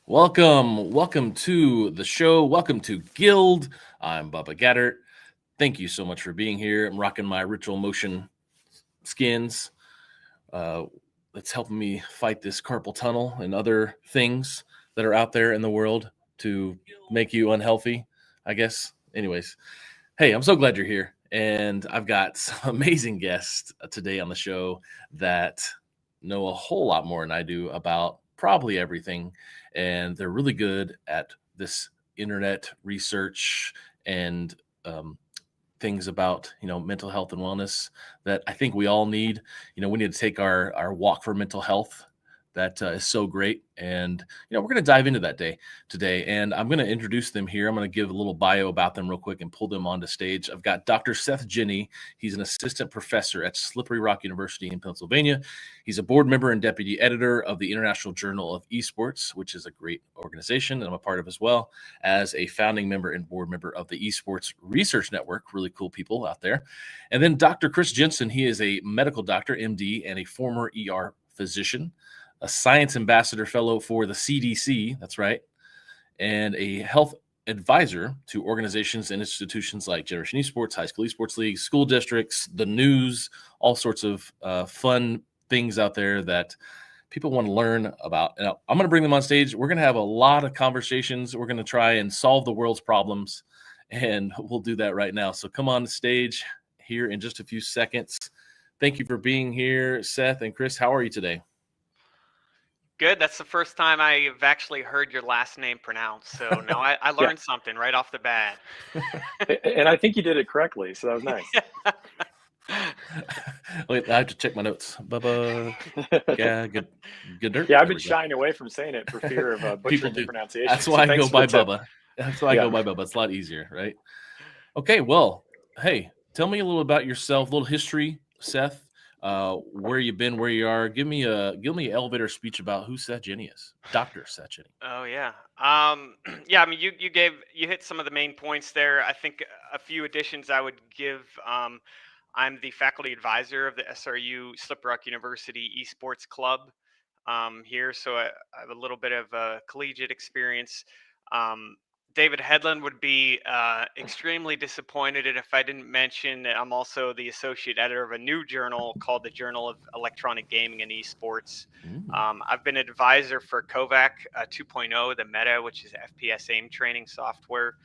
Welcome to the show. Welcome to Guild. I'm Bubba Gaddert. Thank you so much for being here. I'm rocking my ritual motion skins. It's helping me fight this carpal tunnel and other things that are out there in the world to make you unhealthy, I guess. Anyways, hey, I'm so glad you're here. And I've got some amazing guests today on the show that know a whole lot more than I do about probably everything. And they're really good at this internet research and things about mental health and wellness that I think we all need. We need to take our walk for mental health. That is so great. And we're going to dive into that today. And I'm going to introduce them here. I'm going to give a little bio about them real quick and pull them onto stage. I've got Dr. Seth Jenny. He's an assistant professor at Slippery Rock University in Pennsylvania. He's a board member and deputy editor of the International Journal of Esports, which is a great organization that I'm a part of as well, as a founding member and board member of the Esports Research Network. Really cool people out there. And then Dr. Chris Jenson. He is a medical doctor, MD, and a former ER physician, a science ambassador fellow for the CDC, that's right, and a health advisor to organizations and institutions like Generation Esports, high school esports leagues, school districts, the news, all sorts of fun things out there that people want to learn about. And I'm going to bring them on stage. We're going to have a lot of conversations. We're going to try and solve the world's problems, and we'll do that right now. So come on stage here in just a few seconds. Thank you for being here, Seth and Chris. How are you today? Good. That's the first time I've actually heard your last name pronounced. So now I learned something right off the bat. And I think you did it correctly. So that was nice. Wait, I have to check my notes. Bubba. Yeah, good dirt. Yeah, I've been shying away from saying it for fear of butchering the pronunciation. That's why I go by Bubba. That's why I go by Bubba. It's a lot easier, right? Okay, well, hey, tell me a little about yourself, a little history, Seth. Where you've been, where you are. Give me an elevator speech about who Seth Jenny is, Dr. Seth Jenny. Oh yeah, yeah. I mean, you hit some of the main points there. I think a few additions I would give. I'm the faculty advisor of the SRU Slippery Rock University Esports Club here, so I have a little bit of collegiate experience. David Headland would be extremely disappointed if I didn't mention I'm also the associate editor of a new journal called the Journal of Electronic Gaming and Esports. I've been an advisor for Kovac 2.0, the Meta, which is FPS aim training software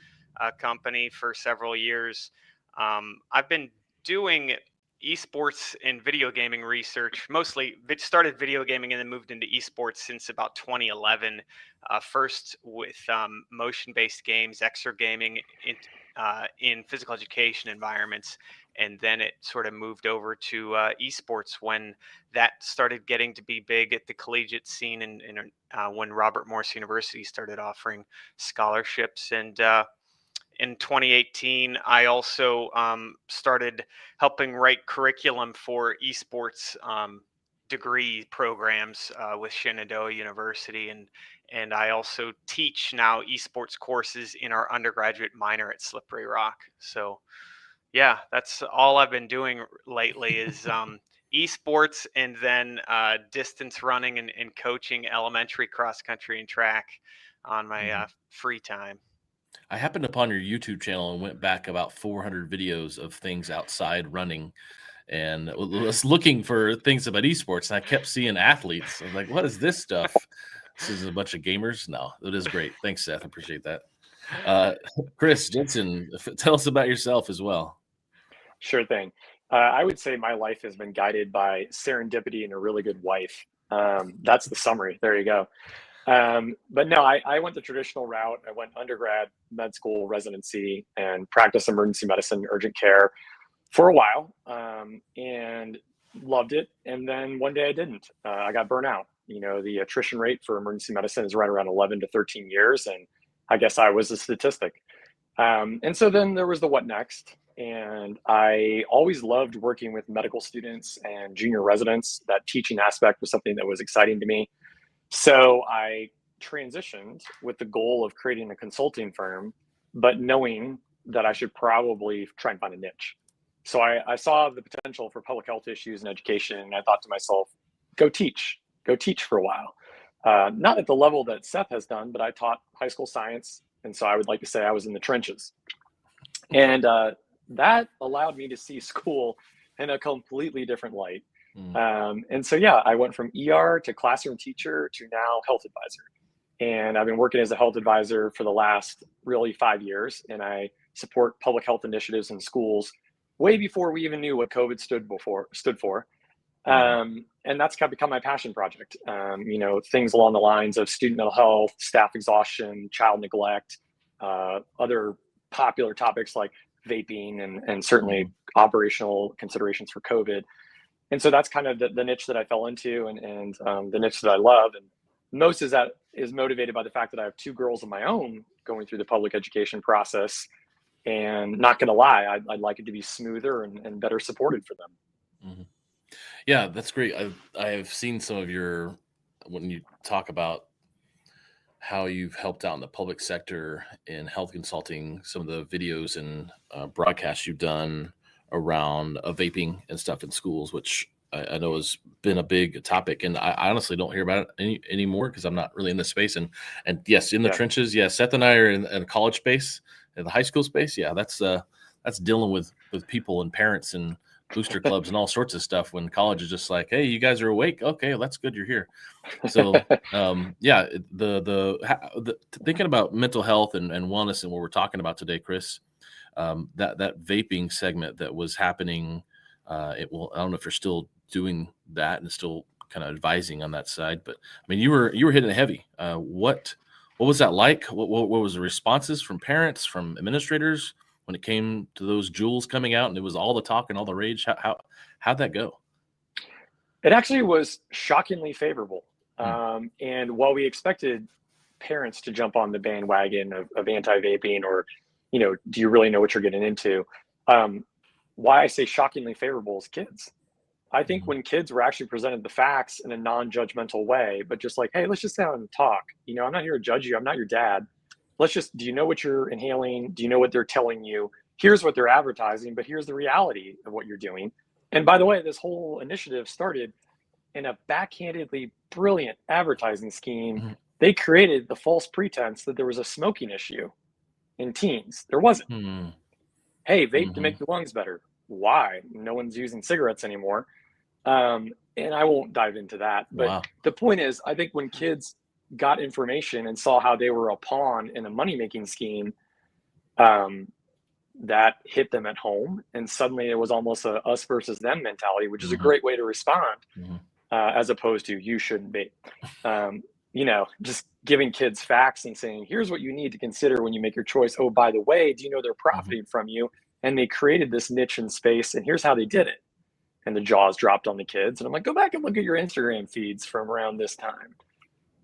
company, for several years. I've been doing esports and video gaming research, mostly started video gaming and then moved into esports since about 2011. First with motion-based games, exergaming in physical education environments, and then it sort of moved over to esports when that started getting to be big at the collegiate scene, and when Robert Morris University started offering scholarships. And in 2018, I also started helping write curriculum for esports degree programs with Shenandoah University, and I also teach now esports courses in our undergraduate minor at Slippery Rock. So yeah, that's all I've been doing lately is esports, and then distance running and coaching elementary cross country and track on my free time. I happened upon your YouTube channel and went back about 400 videos of things outside running, and was looking for things about esports. And I kept seeing athletes. I was like, what is this stuff? This is a bunch of gamers? No, it is great. Thanks, Seth. I appreciate that. Chris Jenson, tell us about yourself as well. Sure thing. I would say my life has been guided by serendipity and a really good wife. That's the summary. There you go. But no, I went the traditional route. I went undergrad, med school, residency, and practiced emergency medicine, urgent care for a while, and loved it. And then one day I didn't. I got burnt out. The attrition rate for emergency medicine is right around 11 to 13 years. And I guess I was a statistic. And so then there was the what next. And I always loved working with medical students and junior residents. That teaching aspect was something that was exciting to me. So I transitioned with the goal of creating a consulting firm, but knowing that I should probably try and find a niche. So I saw the potential for public health issues and education, and I thought to myself, go teach for a while. not at the level that Seth has done, but I taught high school science. And so I would like to say I was in the trenches. And that allowed me to see school in a completely different light. And so, yeah, I went from ER to classroom teacher to now health advisor. And I've been working as a health advisor for the last really 5 years. And I support public health initiatives in schools way before we even knew what COVID stood for. And that's kind of become my passion project. Things along the lines of student mental health, staff exhaustion, child neglect, other popular topics like vaping and certainly operational considerations for COVID. And so that's kind of the niche that I fell into and the niche that I love. And most of that is motivated by the fact that I have 2 girls of my own going through the public education process. And not going to lie, I'd like it to be smoother and better supported for them. Yeah, that's great. I've seen some of when you talk about how you've helped out in the public sector in health consulting, some of the videos and broadcasts you've done around vaping and stuff in schools, which I know has been a big topic. And I honestly don't hear about it anymore because I'm not really in the space. And yes, in the trenches, yes, Seth and I are in the college space, in the high school space. Yeah, that's dealing with people and parents and booster clubs and all sorts of stuff when college is just like, hey, you guys are awake. Okay, that's good. You're here. So, yeah, the thinking about mental health and wellness and what we're talking about today, Chris, that vaping segment that was happening, I don't know if you're still doing that and still kind of advising on that side, but I mean, you were hitting it heavy. What was that like? What was the responses from parents, from administrators when it came to those jewels coming out and it was all the talk and all the rage? How'd that go? It actually was shockingly favorable. And while we expected parents to jump on the bandwagon of anti-vaping or, do you really know what you're getting into? Why I say shockingly favorable is kids. I think when kids were actually presented the facts in a non-judgmental way, but just like, hey, let's just sit down and talk. I'm not here to judge you. I'm not your dad. Do you know what you're inhaling? Do you know what they're telling you? Here's what they're advertising, but here's the reality of what you're doing. And by the way, this whole initiative started in a backhandedly brilliant advertising scheme. They created the false pretense that there was a smoking issue in teens. There wasn't. Hey, vape to make your lungs better. Why? No one's using cigarettes anymore. And I won't dive into that. But the point is, I think when kids got information and saw how they were a pawn in a money-making scheme, that hit them at home. And suddenly it was almost a us versus them mentality, which is a great way to respond, as opposed to you shouldn't be. Just giving kids facts and saying, here's what you need to consider when you make your choice. Oh, by the way, do you know they're profiting from you? And they created this niche in space, and here's how they did it. And the jaws dropped on the kids. And I'm like, go back and look at your Instagram feeds from around this time.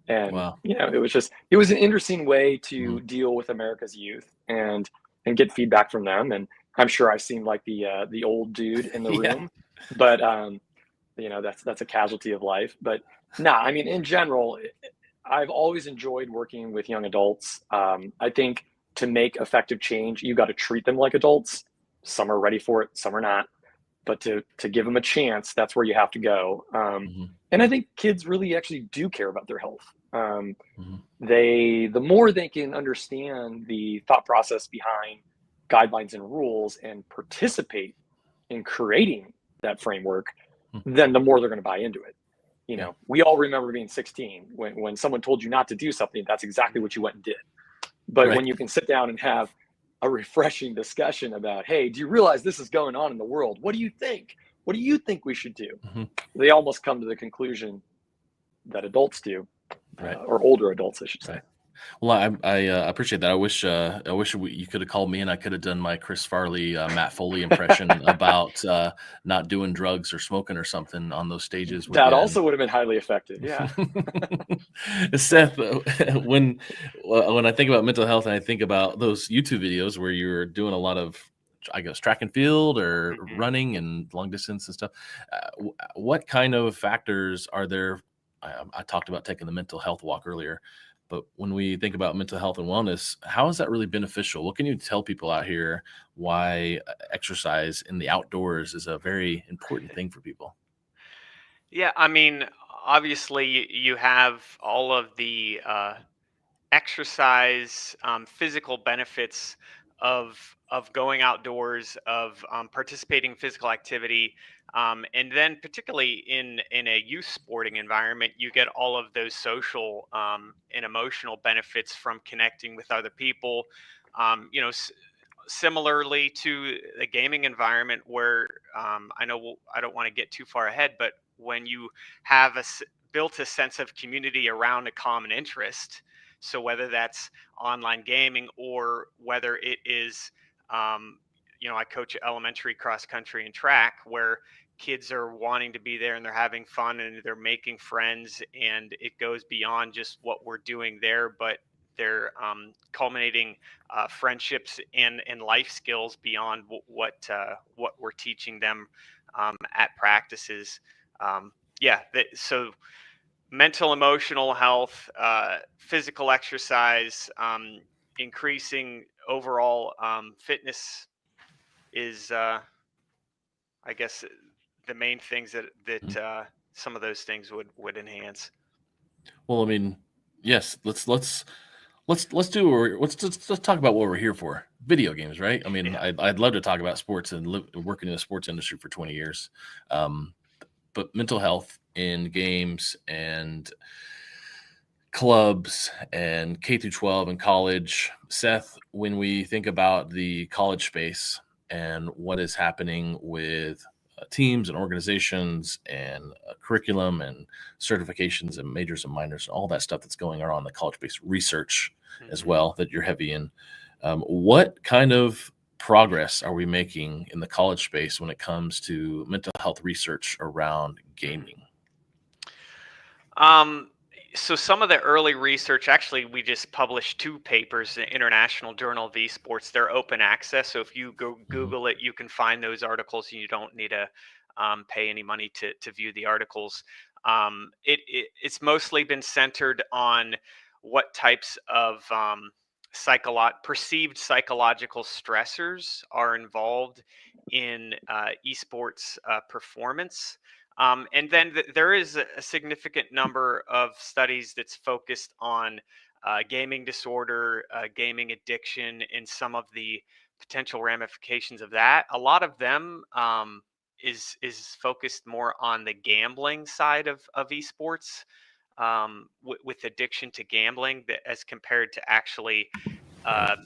And, it was an interesting way to deal with America's youth and get feedback from them. And I'm sure I seemed like the old dude in the room, but, that's a casualty of life. But in general, I've always enjoyed working with young adults. I think to make effective change, you got to treat them like adults. Some are ready for it, some are not. But to give them a chance, that's where you have to go. And I think kids really actually do care about their health. The more they can understand the thought process behind guidelines and rules and participate in creating that framework, then the more they're going to buy into it. We all remember being 16 when someone told you not to do something, that's exactly what you went and did. But when you can sit down and have a refreshing discussion about, hey, do you realize this is going on in the world? What do you think? What do you think we should do? They almost come to the conclusion that adults do, or older adults, I should say. Well, I appreciate that. I wish you could have called me and I could have done my Chris Farley, Matt Foley impression about not doing drugs or smoking or something on those stages. That also would have been highly effective. Yeah. Seth, when I think about mental health and I think about those YouTube videos where you're doing a lot of, I guess, track and field or running and long distance and stuff, what kind of factors are there? I talked about taking the mental health walk earlier. But when we think about mental health and wellness, how is that really beneficial? What can you tell people out here why exercise in the outdoors is a very important thing for people? Yeah, obviously you have all of the exercise, physical benefits of going outdoors, of participating in physical activity, and then particularly in a youth sporting environment, you get all of those social and emotional benefits from connecting with other people. Similarly to the gaming environment, where I know I don't want to get too far ahead, but when you have built a sense of community around a common interest, so whether that's online gaming or whether it is, um, I coach elementary cross country and track, where kids are wanting to be there and they're having fun and they're making friends, and it goes beyond just what we're doing there, but they're culminating friendships and life skills beyond what we're teaching them at practices. So mental, emotional health, physical exercise, increasing overall fitness is, I guess, the main things that some of those things would enhance. Well, I mean, yes, let's do let's talk about what we're here for. Video games, right? I mean, Yeah. I'd love to talk about sports and working in the sports industry for 20 years. But mental health in games and clubs and K through 12 and college. Seth, when we think about the college space and what is happening with teams and organizations and curriculum and certifications and majors and minors, all that stuff that's going on in the college-based research as well that you're heavy in, what kind of progress are we making in the college space when it comes to mental health research around gaming? So some of the early research, actually, we just published 2 papers in the International Journal of Esports. They're open access, so if you go Google it, you can find those articles, and you don't need to pay any money to view the articles. It's mostly been centered on what types of perceived psychological stressors are involved in esports performance. And then there is a significant number of studies that's focused on gaming disorder, gaming addiction, and some of the potential ramifications of that. A lot of them is focused more on the gambling side of esports, with addiction to gambling, as compared to actually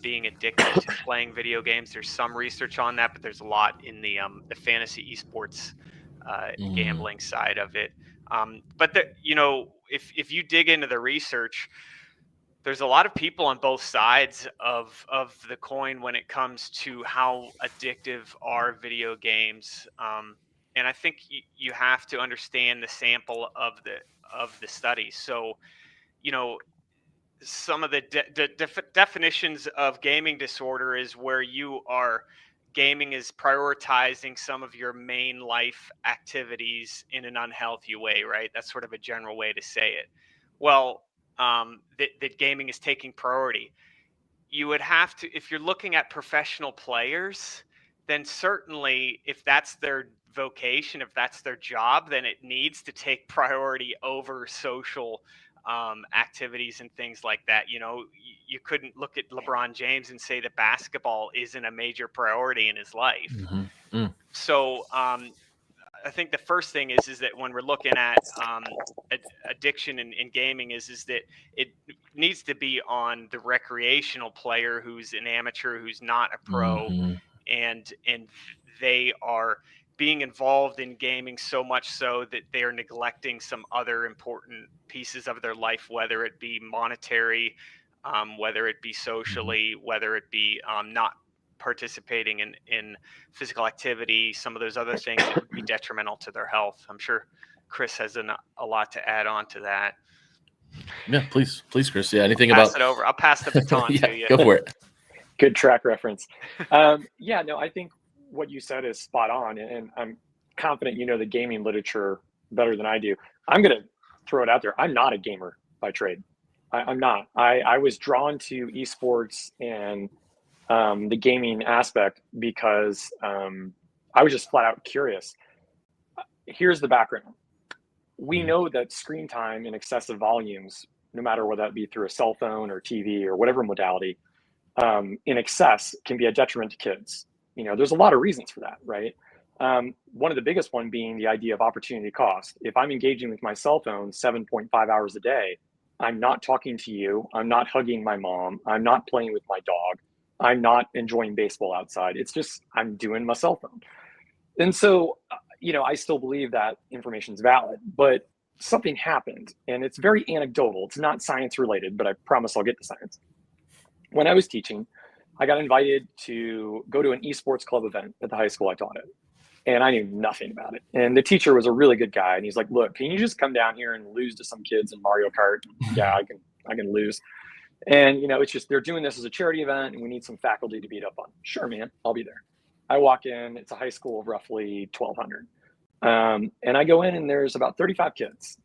being addicted to playing video games. There's some research on that, but there's a lot in the fantasy esports gambling side of it. But if you dig into the research, there's a lot of people on both sides of the coin when it comes to how addictive are video games. And I think you have to understand the sample of the study. So, you know, some of the definitions of gaming disorder is where gaming is prioritizing some of your main life activities in an unhealthy way, right? That's sort of a general way to say it. Well, that gaming is taking priority. You would have to, if you're looking at professional players, then certainly if that's their vocation, if that's their job, then it needs to take priority over social activities and things like that. You couldn't look at LeBron James and say that basketball isn't a major priority in his life. So I think the first thing is that when we're looking at addiction in gaming is that it needs to be on the recreational player who's an amateur, who's not a pro, and they are being involved in gaming so much so that they are neglecting some other important pieces of their life, whether it be monetary, whether it be socially, whether it be not participating in physical activity, some of those other things that would be detrimental to their health. I'm sure Chris has a lot to add on to that. Yeah, please, Chris. Yeah, anything Pass about it over. I'll pass the baton to you. Go for it. Good track reference. Yeah, no, I think what you said is spot on, and I'm confident you know the gaming literature better than I do. I'm going to throw it out there. I'm not a gamer by trade. I'm not. I was drawn to esports and the gaming aspect because I was just flat out curious. Here's the background. we know that screen time in excessive volumes, no matter whether that be through a cell phone or TV or whatever modality, in excess can be a detriment to kids. There's a lot of reasons for that, right? One of the biggest one being the idea of opportunity cost. If I'm engaging with my cell phone 7.5 hours a day, I'm not talking to you, I'm not hugging my mom, I'm not playing with my dog, I'm not enjoying baseball outside. It's just, I'm doing my cell phone. And so, I still believe that information is valid, but something happened, and it's very anecdotal. It's not science related, but I promise I'll get to science. When I was teaching, I got invited to go to an esports club event at the high school I taught at. And I knew nothing about it. And the teacher was a really good guy. And he's like, look, can you just come down here and lose to some kids in Mario Kart? Yeah, I can lose. And, it's just, they're doing this as a charity event and we need some faculty to beat up on. Sure, man, I'll be there. I walk in, it's a high school of roughly 1,200. And I go in and there's about 35 kids.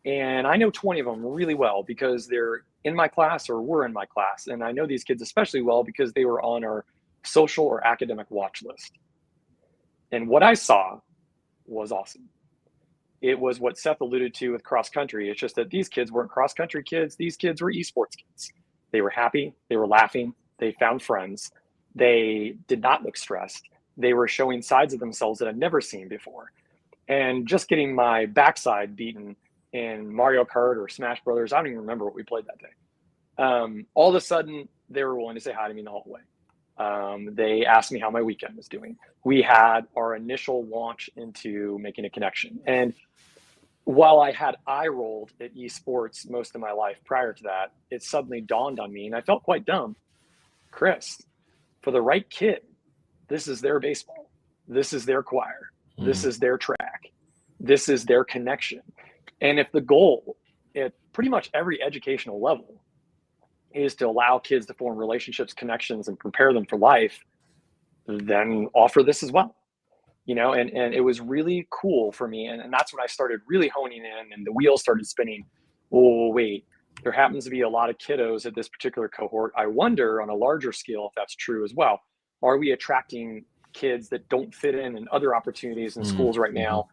And I know 20 of them really well because they're in my class or were in my class. And I know these kids especially well because they were on our social or academic watch list. And what I saw was awesome. It was what Seth alluded to with cross country. It's just that these kids weren't cross country kids. These kids were esports kids. They were happy. They were laughing. They found friends. They did not look stressed. They were showing sides of themselves that I'd never seen before. And just getting my backside beaten in Mario Kart or Smash Brothers, I don't even remember what we played that day. All of a sudden, they were willing to say hi to me in the hallway. They asked me how my weekend was doing. We had our initial launch into making a connection. And while I had eye rolled at esports most of my life prior to that, it suddenly dawned on me, and I felt quite dumb. Chris, for the right kid, this is their baseball. This is their choir. This is their track. This is their connection. And if the goal at pretty much every educational level is to allow kids to form relationships, connections, and prepare them for life, then offer this as well. And it was really cool for me. And that's when I started really honing in and the wheels started spinning. Oh, wait, there happens to be a lot of kiddos at this particular cohort. I wonder on a larger scale if that's true as well. Are we attracting kids that don't fit in other opportunities in schools right now?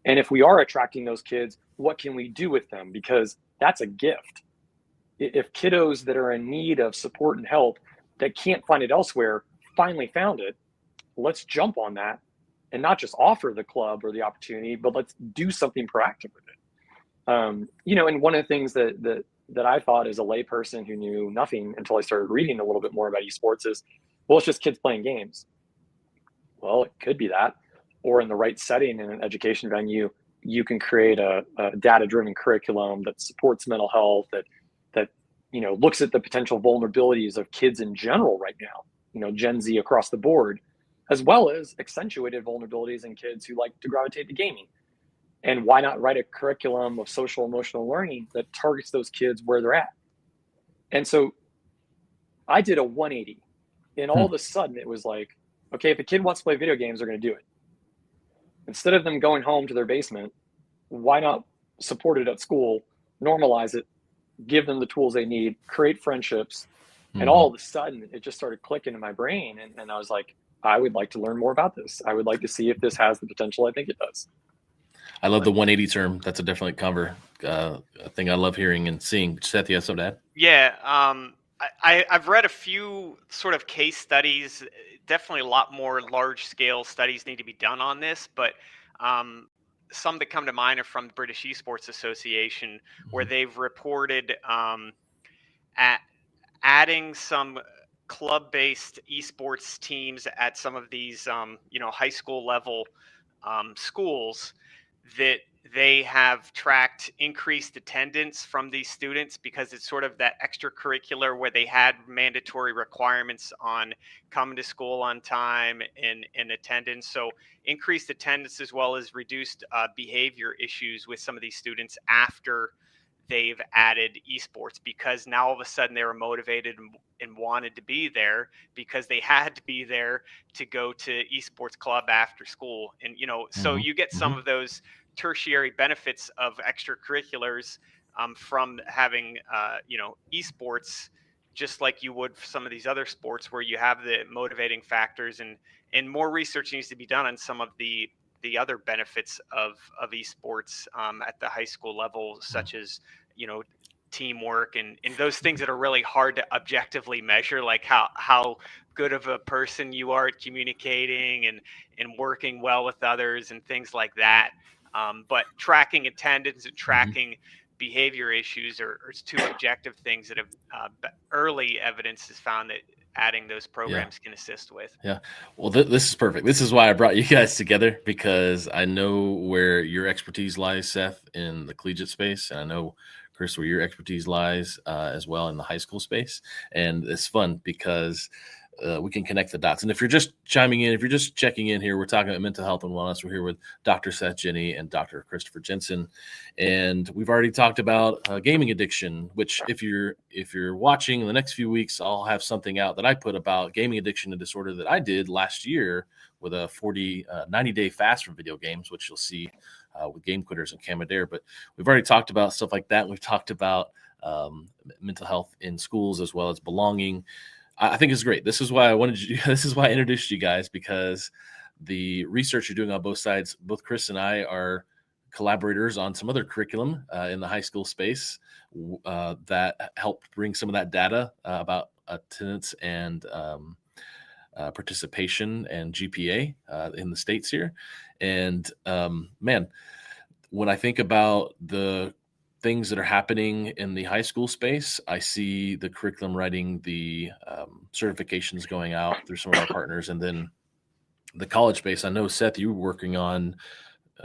And if we are attracting those kids, what can we do with them? Because that's a gift. If kiddos that are in need of support and help that can't find it elsewhere finally found it, let's jump on that and not just offer the club or the opportunity, but let's do something proactive with it. And one of the things that I thought as a layperson who knew nothing until I started reading a little bit more about esports is, well, it's just kids playing games. Well, it could be that, or in the right setting in an education venue, you can create a data-driven curriculum that supports mental health, that looks at the potential vulnerabilities of kids in general right now, Gen Z across the board, as well as accentuated vulnerabilities in kids who like to gravitate to gaming. And why not write a curriculum of social emotional learning that targets those kids where they're at? And so I did a 180, and all of a sudden it was like, okay, if a kid wants to play video games, they're going to do it. Instead of them going home to their basement, why not support it at school, normalize it, give them the tools they need, create friendships. And all of a sudden it just started clicking in my brain. And I was like, I would like to learn more about this. I would like to see if this has the potential I think it does. I love the 180 term. That's a definitely a thing I love hearing and seeing. Seth, you have something to add? Yeah. I've read a few sort of case studies. Definitely a lot more large scale studies need to be done on this, but some that come to mind are from the British Esports Association, where they've reported adding some club-based esports teams at some of these, high school level schools, that they have tracked increased attendance from these students because it's sort of that extracurricular where they had mandatory requirements on coming to school on time and attendance. So increased attendance as well as reduced behavior issues with some of these students after they've added esports, because now all of a sudden they were motivated and wanted to be there because they had to be there to go to esports club after school. And, so you get some of those tertiary benefits of extracurriculars from having, esports, just like you would for some of these other sports where you have the motivating factors, and more research needs to be done on some of the the other benefits of esports at the high school level, such as, teamwork and those things that are really hard to objectively measure, like how good of a person you are at communicating and working well with others and things like that. But tracking attendance and tracking behavior issues are two objective things that have early evidence has found that adding those programs can assist with. Yeah. Well, this is perfect. This is why I brought you guys together, because I know where your expertise lies, Seth, in the collegiate space. And I know, Chris, where your expertise lies as well in the high school space. And it's fun because we can connect the dots. And if you're just chiming in, if you're just checking in here, we're talking about mental health and wellness. We're here with Dr. Seth Jenny and Dr. Christopher Jenson. And we've already talked about gaming addiction, which if you're watching in the next few weeks, I'll have something out that I put about gaming addiction and disorder that I did last year with a 90-day fast from video games, which you'll see with Game Quitters and Camadare. But we've already talked about stuff like that. We've talked about mental health in schools as well as belonging. I think it's great. This is why this is why I introduced you guys, because the research you're doing on both sides, both Chris and I are collaborators on some other curriculum in the high school space that help bring some of that data about attendance and participation and GPA in the States here. And man, when I think about the things that are happening in the high school space, I see the curriculum writing, the certifications going out through some of our partners, and then the college space. I know, Seth, you were working on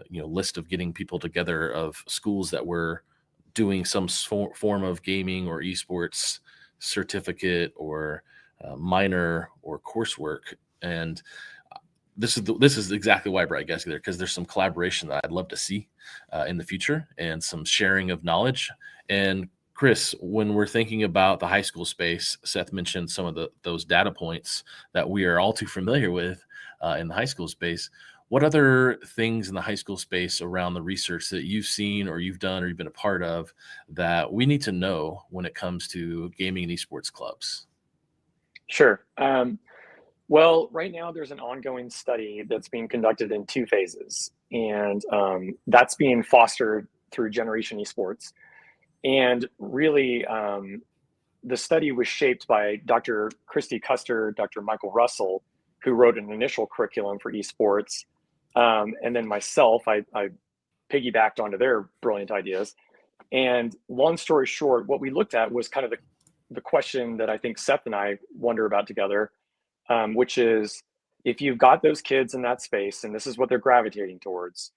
list of getting people together of schools that were doing some form of gaming or esports certificate or minor or coursework. And this is exactly why I brought you guys together, because there's some collaboration that I'd love to see in the future and some sharing of knowledge. And Chris, when we're thinking about the high school space, Seth mentioned some of those data points that we are all too familiar with in the high school space. What other things in the high school space around the research that you've seen or you've done or you've been a part of that we need to know when it comes to gaming and esports clubs? Sure. Well, right now there's an ongoing study that's being conducted in 2 phases, and that's being fostered through Generation Esports. And really, the study was shaped by Dr. Christy Custer, Dr. Michael Russell, who wrote an initial curriculum for esports, and then myself, I piggybacked onto their brilliant ideas. And long story short, what we looked at was kind of the question that I think Seth and I wonder about together, which is, if you've got those kids in that space and this is what they're gravitating towards,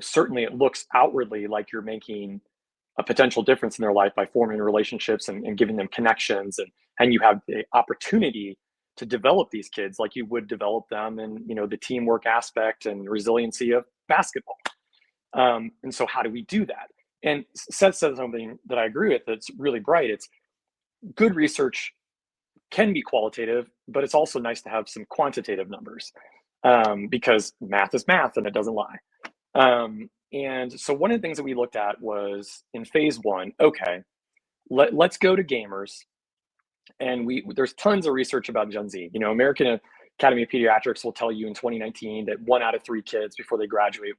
certainly it looks outwardly like you're making a potential difference in their life by forming relationships and giving them connections, and you have the opportunity to develop these kids like you would develop them in the teamwork aspect and resiliency of basketball. And so how do we do that? And Seth said something that I agree with that's really bright. It's good research can be qualitative, but it's also nice to have some quantitative numbers, because math is math and it doesn't lie. And so one of the things that we looked at was in phase 1, okay, let's go to gamers. And there's tons of research about Gen Z. American Academy of Pediatrics will tell you in 2019 that 1 out of 3 kids before they graduate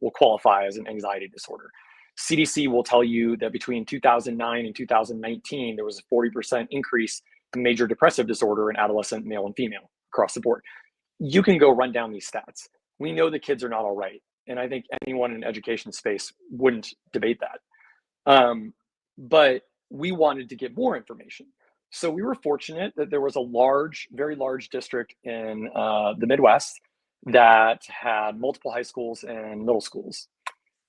will qualify as an anxiety disorder. CDC will tell you that between 2009 and 2019, there was a 40% increase in major depressive disorder in adolescent male and female across the board. You can go run down these stats. We know the kids are not all right. And I think anyone in education space wouldn't debate that. But we wanted to get more information. So we were fortunate that there was a very large district in the Midwest that had multiple high schools and middle schools.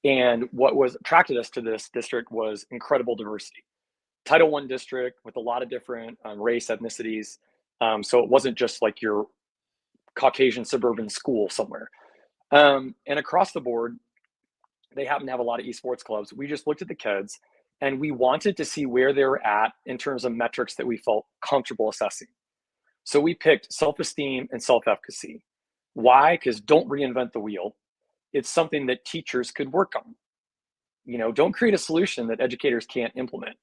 And what attracted us to this district was incredible diversity. Title I district with a lot of different race, ethnicities. So it wasn't just like your Caucasian suburban school somewhere. And across the board, they happen to have a lot of esports clubs. We just looked at the kids and we wanted to see where they were at in terms of metrics that we felt comfortable assessing. So we picked self-esteem and self-efficacy. Why? Because don't reinvent the wheel. It's something that teachers could work on. Don't create a solution that educators can't implement.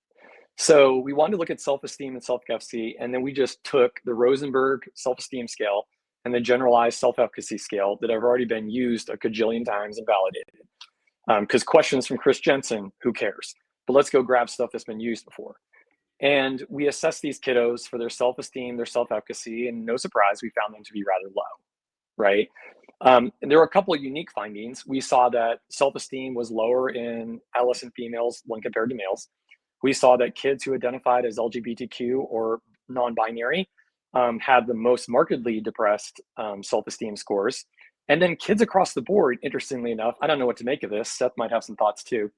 So we wanted to look at self-esteem and self-efficacy, and then we just took the Rosenberg self-esteem scale and the generalized self-efficacy scale that have already been used a cajillion times and validated. Because questions from Chris Jenson, who cares? But let's go grab stuff that's been used before. And we assess these kiddos for their self-esteem, their self-efficacy, and no surprise, we found them to be rather low, right? And there were a couple of unique findings. We saw that self-esteem was lower in adolescent females when compared to males. We saw that kids who identified as LGBTQ or non-binary had the most markedly depressed self-esteem scores. And then kids across the board, interestingly enough, I don't know what to make of this, Seth might have some thoughts too,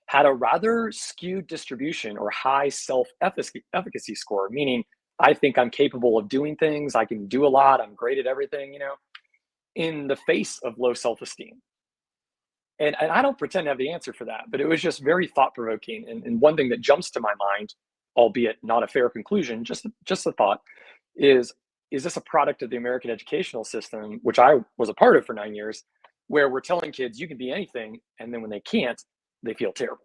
had a rather skewed distribution or high self-efficacy score, meaning I think I'm capable of doing things, I can do a lot, I'm great at everything, in the face of low self-esteem. And I don't pretend to have the answer for that, but it was just very thought-provoking. And one thing that jumps to my mind, albeit not a fair conclusion, just a thought, is this a product of the American educational system, which I was a part of for 9 years, where we're telling kids you can be anything, and then when they can't, they feel terrible.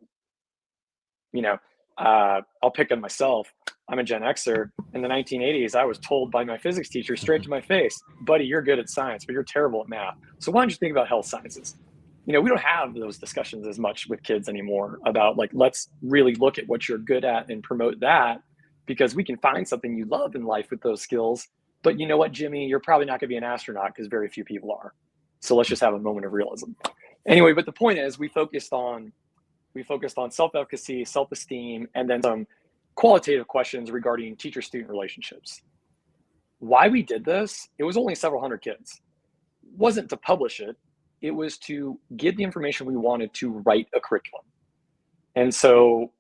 I'll pick on myself. I'm a Gen Xer. In the 1980s, I was told by my physics teacher straight to my face, buddy, you're good at science, but you're terrible at math. So why don't you think about health sciences? We don't have those discussions as much with kids anymore about let's really look at what you're good at and promote that, because we can find something you love in life with those skills. But you know what, Jimmy, you're probably not going to be an astronaut because very few people are. So let's just have a moment of realism. Anyway, but the point is we focused on self-efficacy, self-esteem, and then some qualitative questions regarding teacher-student relationships. Why we did this, it was only several hundred kids. It wasn't to publish it. It was to get the information we wanted to write a curriculum. And so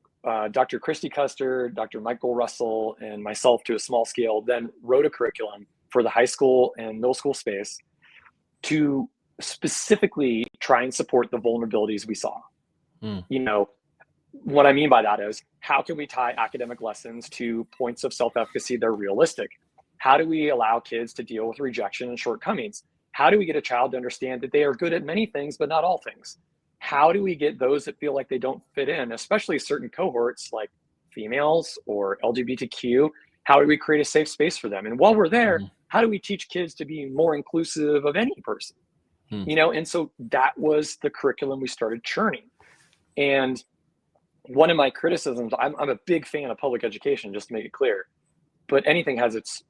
Dr. Christy Custer, Dr. Michael Russell, and myself to a small scale then wrote a curriculum for the high school and middle school space to specifically try and support the vulnerabilities we saw. What I mean by that is, how can we tie academic lessons to points of self-efficacy that are realistic? How do we allow kids to deal with rejection and shortcomings? How do we get a child to understand that they are good at many things, but not all things? How do we get those that feel like they don't fit in, especially certain cohorts like females or LGBTQ? How do we create a safe space for them? And while we're there, how do we teach kids to be more inclusive of any person? And so that was the curriculum we started churning. And one of my criticisms, I'm a big fan of public education, just to make it clear, but anything has its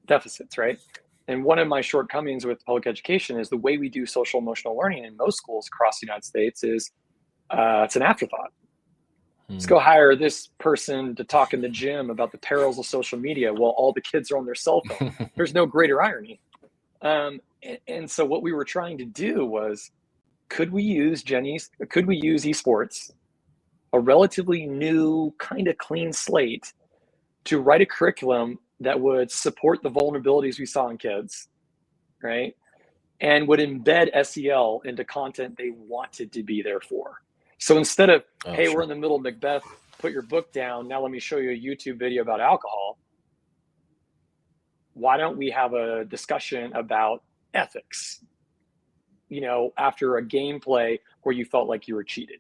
deficits, right? And one of my shortcomings with public education is the way we do social emotional learning in most schools across the United States is it's an afterthought. Let's go hire this person to talk in the gym about the perils of social media while all the kids are on their cell phone. There's no greater irony. And so what we were trying to do was, could we use esports, a relatively new kind of clean slate, to write a curriculum that would support the vulnerabilities we saw in kids, right? And would embed SEL into content they wanted to be there for. So instead of, we're in the middle of Macbeth, put your book down, now let me show you a YouTube video about alcohol, why don't we have a discussion about ethics, after a gameplay where you felt like you were cheated?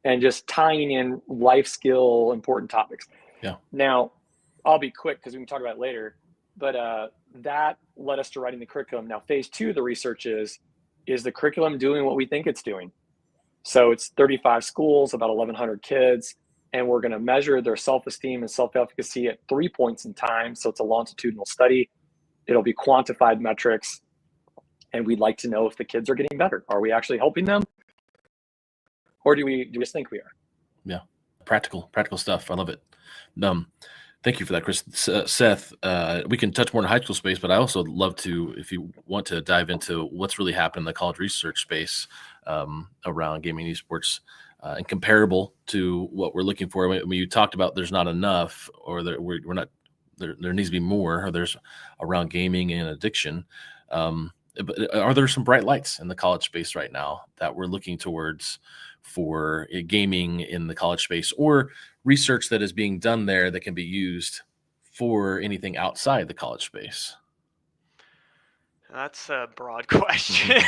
And just tying in life skill, important topics. Yeah. Now, I'll be quick because we can talk about it later, but that led us to writing the curriculum. Now, phase 2 of the research is the curriculum doing what we think it's doing? So it's 35 schools, about 1,100 kids, and we're going to measure their self-esteem and self-efficacy at 3 points in time. So it's a longitudinal study. It'll be quantified metrics, and we'd like to know if the kids are getting better. Are we actually helping them? Or do we just think we are? Yeah, practical stuff. I love it. Thank you for that, Chris. Seth, we can touch more in the high school space, but I also love to, if you want to dive into what's really happened in the college research space around gaming esports and comparable to what we're looking for. I mean, you talked about there's not enough, or we're not. There needs to be more. Or there's around gaming and addiction. But are there some bright lights in the college space right now that we're looking towards for gaming in the college space, or research that is being done there that can be used for anything outside the college space? That's a broad question.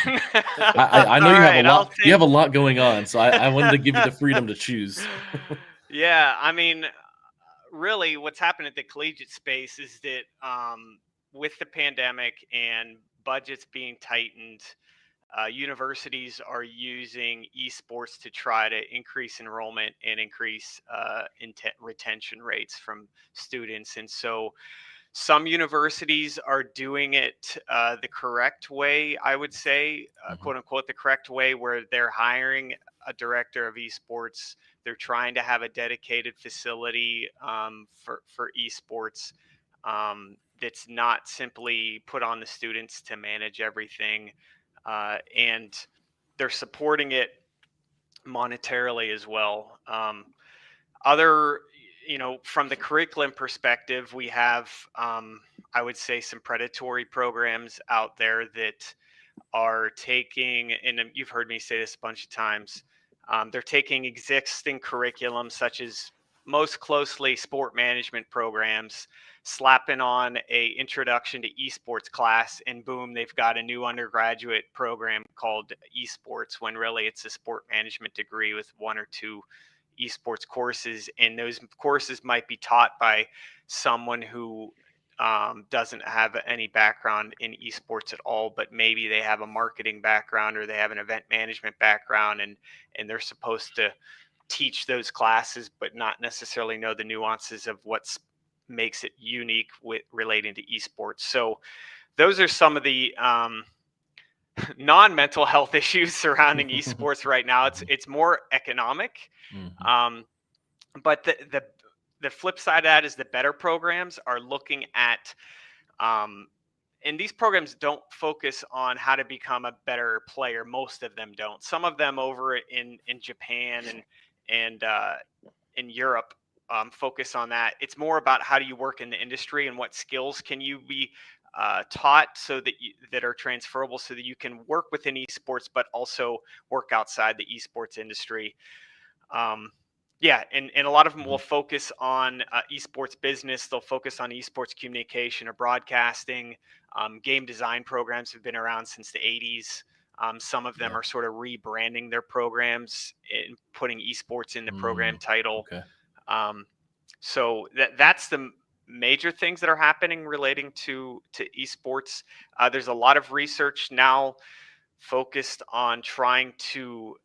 I know you have a lot. You have a lot going on, so I wanted to give you the freedom to choose. Yeah, I mean, really, what's happened at the collegiate space is that with the pandemic and budgets being tightened, universities are using esports to try to increase enrollment and increase retention rates from students. And so some universities are doing it the correct way, I would say, quote unquote, the correct way, where they're hiring a director of esports. They're trying to have a dedicated facility for esports that's not simply put on the students to manage everything. And they're supporting it monetarily as well. Other, from the curriculum perspective, we have, I would say, some predatory programs out there that are taking, and you've heard me say this a bunch of times, they're taking existing curriculum, such as most closely sport management programs, slapping on a introduction to esports class, and boom, they've got a new undergraduate program called esports, when really it's a sport management degree with one or two esports courses. And those courses might be taught by someone who doesn't have any background in esports at all, but maybe they have a marketing background or they have an event management background, and they're supposed to teach those classes, but not necessarily know the nuances of what makes it unique with relating to esports. So those are some of the non-mental health issues surrounding esports right now. It's more economic. But the flip side of that is the better programs are looking at, and these programs don't focus on how to become a better player. Most of them don't. Some of them over in Japan and in Europe focus on that. It's more about how do you work in the industry and what skills can you be taught so that are transferable, so that you can work within esports, but also work outside the esports industry. Yeah, and a lot of them will focus on esports business. They'll focus on esports communication or broadcasting. Game design programs have been around since the 80s. Some of them are sort of rebranding their programs and putting esports in the program title. Okay. So that's the major things that are happening relating to esports. There's a lot of research now focused on trying to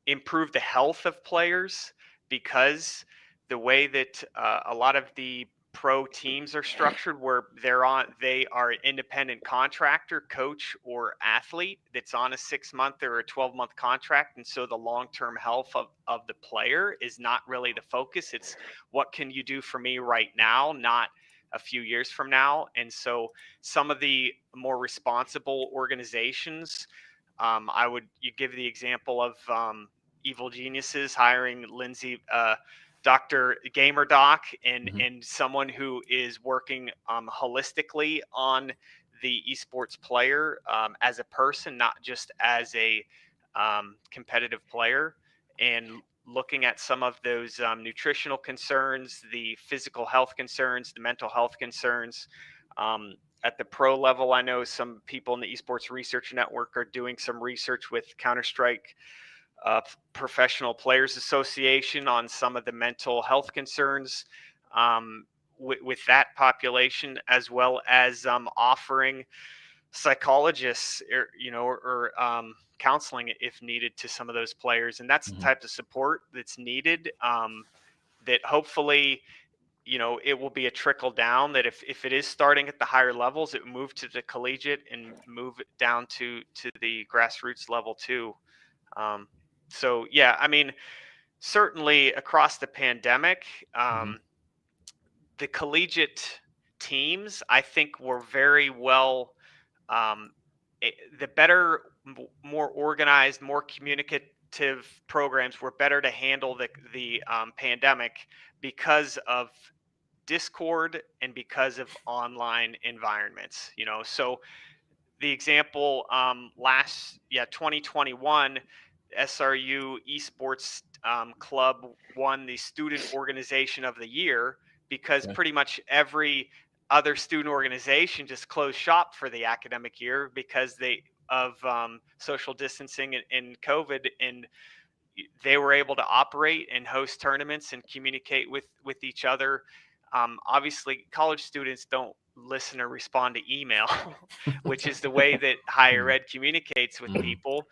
improve the health of players, because the way that a lot of the pro teams are structured, where they are an independent contractor, coach, or athlete that's on a 6-month or a 12-month contract, and so the long-term health of the player is not really the focus. It's what can you do for me right now, not a few years from now. And so some of the more responsible organizations, you give the example of Evil Geniuses hiring Lindsay, Dr. Gamer Doc, and someone who is working holistically on the esports player as a person, not just as a competitive player, and looking at some of those nutritional concerns, the physical health concerns, the mental health concerns. At the pro level, I know some people in the Esports Research Network are doing some research with Counter-Strike Professional Players Association on some of the mental health concerns with that population, as well as offering psychologists or counseling if needed to some of those players. And that's the type of support that's needed, that hopefully it will be a trickle down, that if it is starting at the higher levels, it will move to the collegiate and move it down to the grassroots level too. So yeah, I mean, certainly across the pandemic, the collegiate teams, I think, were very well, the better, more organized, more communicative programs were better to handle the pandemic because of Discord and because of online environments. So the example 2021, SRU Esports Club won the Student Organization of the Year, because pretty much every other student organization just closed shop for the academic year because of social distancing and COVID, and they were able to operate and host tournaments and communicate with each other obviously college students don't listen or respond to email, which is the way that higher ed communicates with people.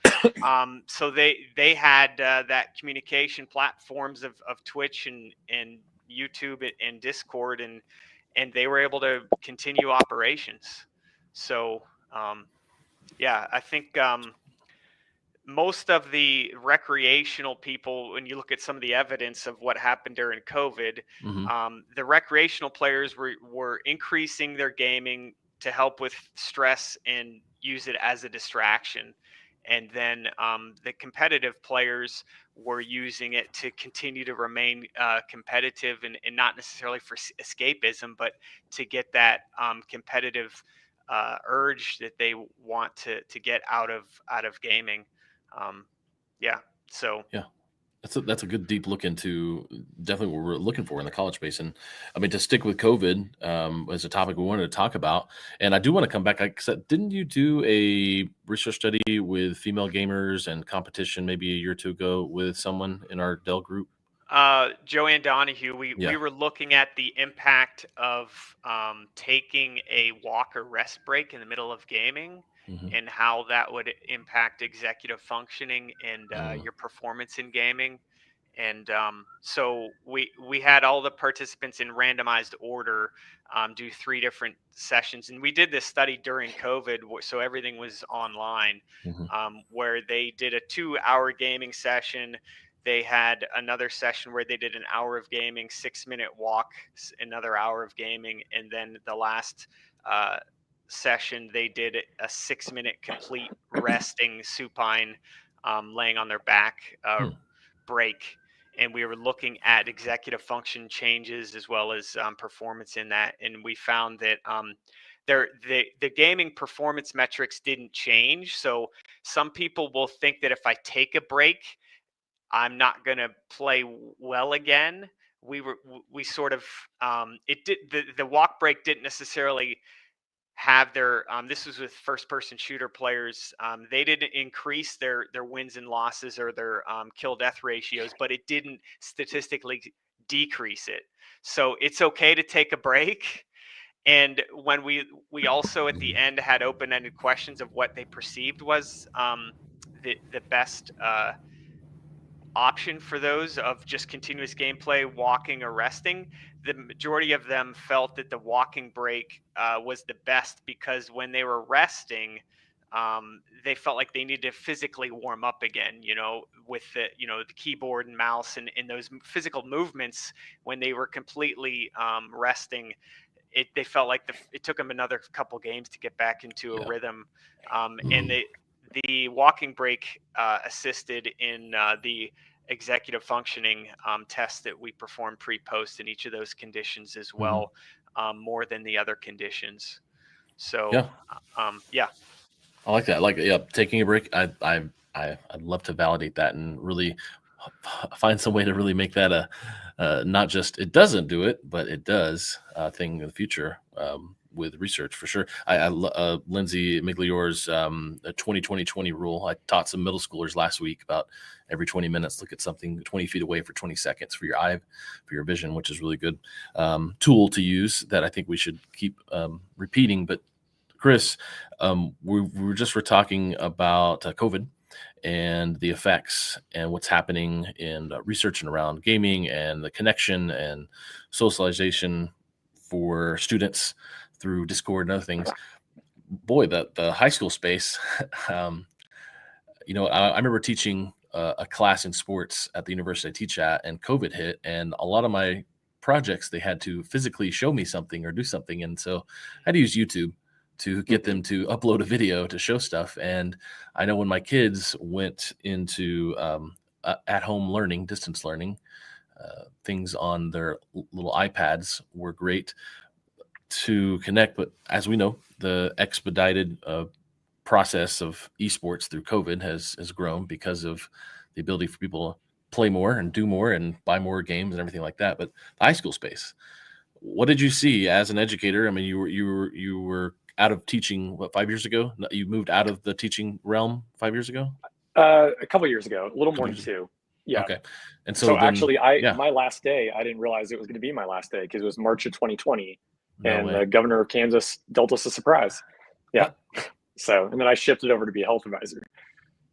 So they had that communication platforms of Twitch and YouTube and Discord, and they were able to continue operations. So yeah, I think most of the recreational people, when you look at some of the evidence of what happened during COVID, the recreational players were increasing their gaming to help with stress and use it as a distraction. And then the competitive players were using it to continue to remain competitive and not necessarily for escapism, but to get that competitive urge that they want to get out of gaming. Yeah. So Yeah. That's a good deep look into definitely what we're looking for in the college space. And I mean, to stick with COVID as a topic we wanted to talk about, and I do want to come back. Like I said, didn't you do a research study with female gamers and competition maybe a year or two ago with someone in our Dell group? Joanne Donahue, we Yeah. were looking at the impact of taking a walk or rest break in the middle of gaming and how that would impact executive functioning and your performance in gaming. And so we had all the participants in randomized order do 3 different sessions, and we did this study during COVID, so everything was online. Where they did a 2-hour gaming session. They had another session where they did an hour of gaming, 6-minute walk, another hour of gaming, and then the last session they did a 6-minute complete resting supine, laying on their back break. And we were looking at executive function changes as well as performance in that, and we found that the gaming performance metrics didn't change. So some people will think that if I take a break, I'm not going to play well again. We sort of it did the walk break didn't necessarily have their this was with first person shooter players. They didn't increase their wins and losses or their kill death ratios, but it didn't statistically decrease it. So it's okay to take a break. And when we also at the end had open ended questions of what they perceived was the best option for those of just continuous gameplay, walking or resting, the majority of them felt that the walking break was the best because when they were resting, they felt like they needed to physically warm up again, with the keyboard and mouse and those physical movements. When they were completely resting, they felt like it took them another couple games to get back into a rhythm. And the walking break assisted in the executive functioning test that we performed pre-post in each of those conditions as well, more than the other conditions. So yeah. I like that. Like, taking a break. I'd love to validate that and really find some way to really make that a not just it doesn't do it, but it does thing in the future with research for sure. Lindsay Miglior's 20-20-20 rule. I taught some middle schoolers last week about every 20 minutes, look at something 20 feet away for 20 seconds for your eye, for your vision, which is really good tool to use that I think we should keep repeating. But Chris, we were talking about COVID and the effects and what's happening in research and around gaming and the connection and socialization for students through Discord and other things. Boy, the high school space, I remember teaching a class in sports at the university I teach at, and COVID hit, and a lot of my projects, they had to physically show me something or do something. And so I had to use YouTube to get them to upload a video to show stuff. And I know when my kids went into at-home learning, distance learning, things on their little iPads were great to connect. But as we know, the expedited process of esports through COVID has grown because of the ability for people to play more and do more and buy more games and everything like that. But the high school space, what did you see as an educator? I mean, you were out of teaching, 5 years ago? You moved out of the teaching realm 5 years ago? A couple years ago, a little more than 2. Yeah. Okay. And So then, actually, yeah, my last day, I didn't realize it was going to be my last day because it was March of 2020, no and way. the governor of Kansas dealt us a surprise. Yeah. What? So, and then I shifted over to be a health advisor.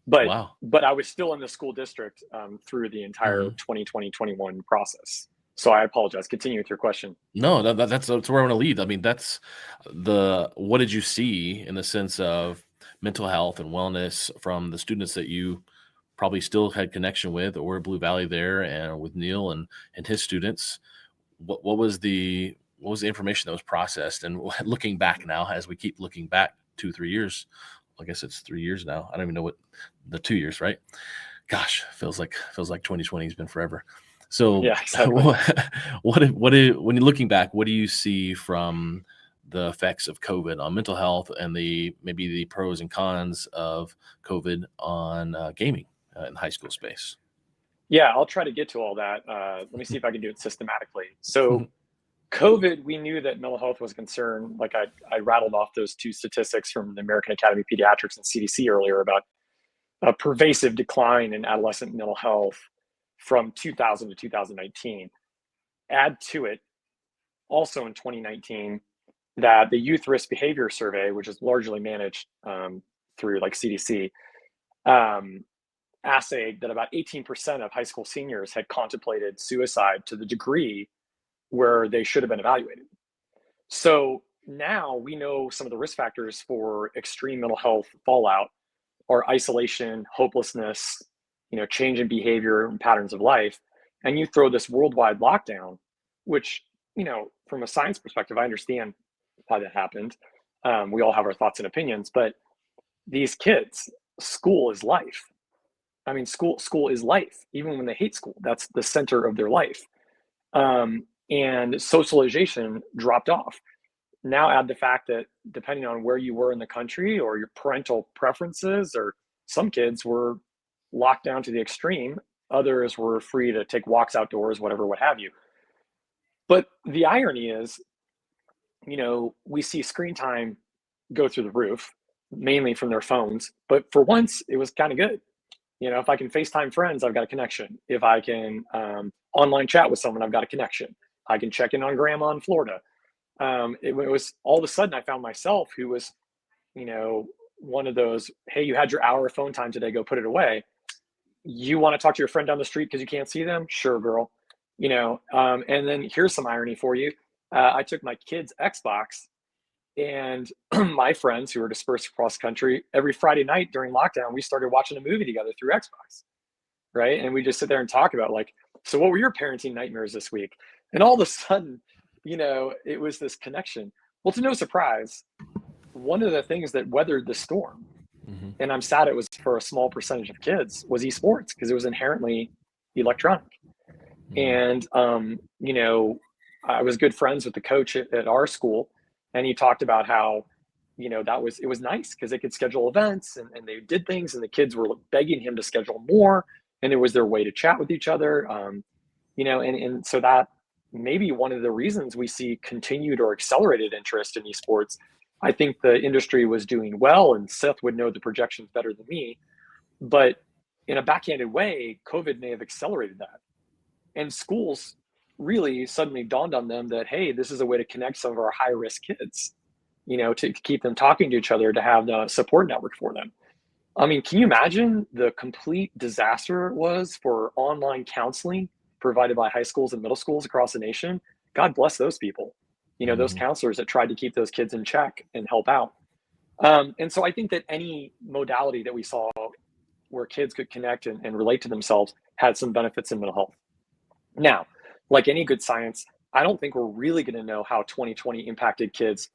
But Wow. I was still in the school district through the entire Mhm. 2020-21 process. So I apologize. Continue with your question. No, that's where I want to lead. I mean, that's what did you see in the sense of mental health and wellness from the students that you probably still had connection with, or Blue Valley there, and with Neil and his students? What was the information that was processed? And looking back now, as we keep looking back 2-3 years, I guess it's 3 years now. I don't even know what the 2 years, right? Gosh, feels like 2020 has been forever. So Yeah, exactly. when you're looking back, what do you see from the effects of COVID on mental health and maybe the pros and cons of COVID on gaming in the high school space? Yeah, I'll try to get to all that. Let me see if I can do it systematically. So COVID, we knew that mental health was a concern. Like I rattled off those two statistics from the American Academy of Pediatrics and CDC earlier about a pervasive decline in adolescent mental health from 2000 to 2019. Add to it also in 2019 that the Youth Risk Behavior Survey, which is largely managed through like CDC, assayed that about 18% of high school seniors had contemplated suicide to the degree where they should have been evaluated. So now we know some of the risk factors for extreme mental health fallout are isolation, hopelessness, change in behavior and patterns of life. And you throw this worldwide lockdown, which, from a science perspective, I understand why that happened. We all have our thoughts and opinions, but these kids, school is life. I mean, school is life, even when they hate school. That's the center of their life. And socialization dropped off. Now add the fact that depending on where you were in the country or your parental preferences, or some kids were locked down to the extreme, others were free to take walks outdoors, whatever, what have you. But the irony is, we see screen time go through the roof, mainly from their phones. But for once, it was kind of good. If I can FaceTime friends, I've got a connection. If I can online chat with someone, I've got a connection. I can check in on grandma in Florida. It was all of a sudden I found myself who was, one of those, hey, you had your hour of phone time today, go put it away. You want to talk to your friend down the street because you can't see them? Sure, girl. And then here's some irony for you. I took my kid's Xbox, and my friends who were dispersed across the country, every Friday night during lockdown, we started watching a movie together through Xbox, right? And we just sit there and talk about so what were your parenting nightmares this week? And all of a sudden, it was this connection. Well, to no surprise, one of the things that weathered the storm, and I'm sad it was for a small percentage of kids, was esports, because it was inherently electronic. And, I was good friends with the coach at our school, and he talked about how, it was nice because they could schedule events and they did things, and the kids were begging him to schedule more, and it was their way to chat with each other. And so that maybe one of the reasons we see continued or accelerated interest in esports. I think the industry was doing well, and Seth would know the projections better than me, but in a backhanded way, COVID may have accelerated that. And schools really suddenly dawned on them that, hey, this is a way to connect some of our high risk kids, to keep them talking to each other, to have the support network for them. I mean, can you imagine the complete disaster it was for online counseling provided by high schools and middle schools across the nation? God bless those people, those counselors that tried to keep those kids in check and help out. And so I think that any modality that we saw where kids could connect and relate to themselves had some benefits in mental health. Now, like any good science, I don't think we're really going to know how 2020 impacted kids